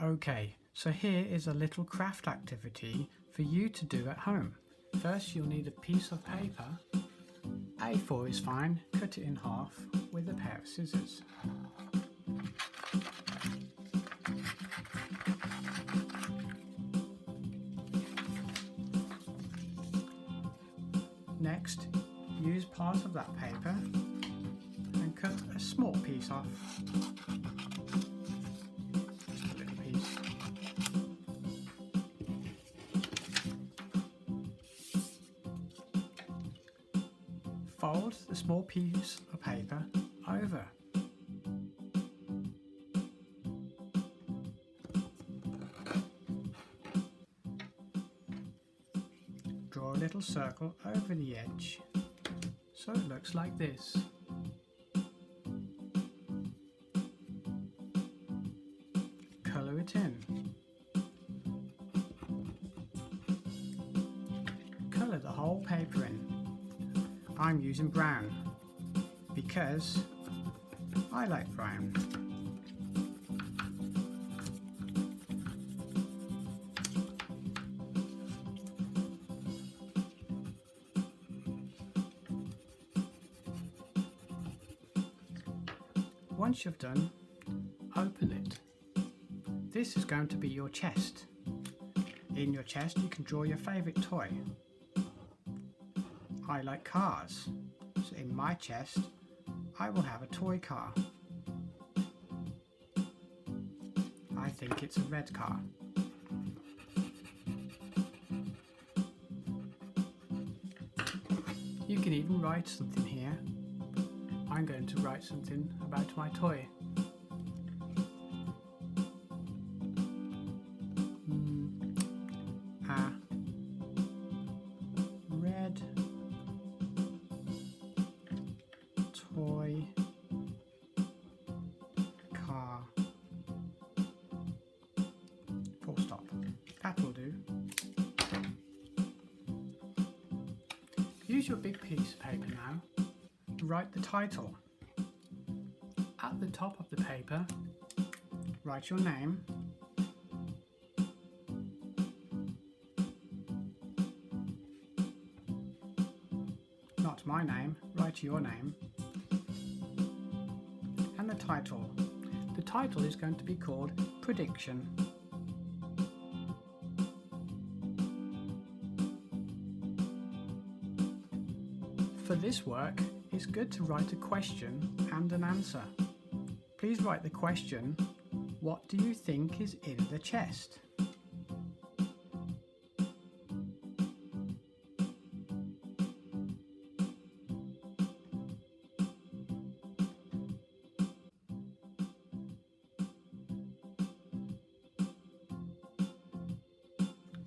Okay, so here is a little craft activity for you to do at home. First you'll need a piece of paper. A4 is fine, cut it in half with a pair of scissors. Next, use part of that paper and cut a small piece off. Just a little piece. Fold the small piece of paper over. Draw a little circle over the edge so it looks like this. Colour it in. Colour the whole paper in. I'm using brown because I like brown. Once you've done, open it. This is going to be your chest. In your chest you can draw your favourite toy. I like cars, so in my chest I will have a toy car. I think it's a red car. You can even write something here. I'm going to write something about my toy. A red toy car. Full stop. That will do. Use your big piece of paper now to write the title. At the top of the paper, write your name. Not my name, write your name. And the title. The title is going to be called Prediction. For this work, it's good to write a question and an answer. Please write the question, what do you think is in the chest?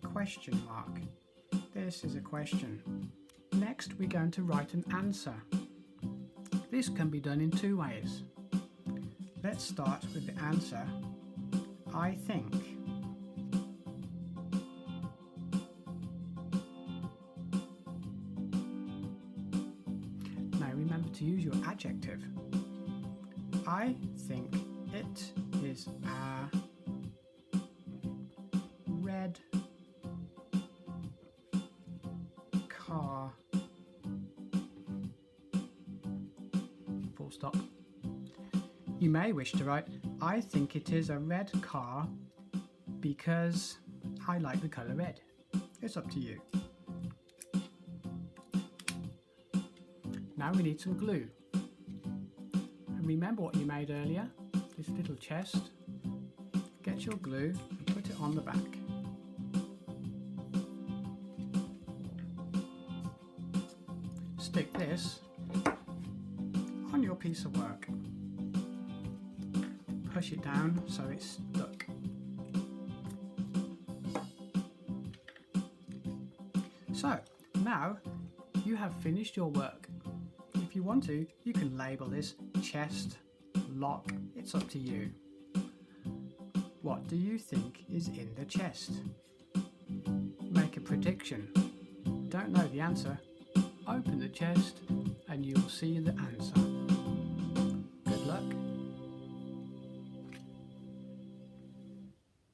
Question mark. This is a question. Next we're going to write an answer. This can be done in two ways. Let's start with the answer, I think. Now remember to use your adjective. I think it is a red car. Full stop. You may wish to write, I think it is a red car because I like the colour red. It's up to you. Now we need some glue. And remember what you made earlier? This little chest. Get your glue and put it on the back. Stick this on your piece of work. Push it down so it's stuck. So now you have finished your work. If you want to, you can label this chest, lock, it's up to you. What do you think is in the chest? Make a prediction. Don't know the answer? Open the chest and you will see the answer.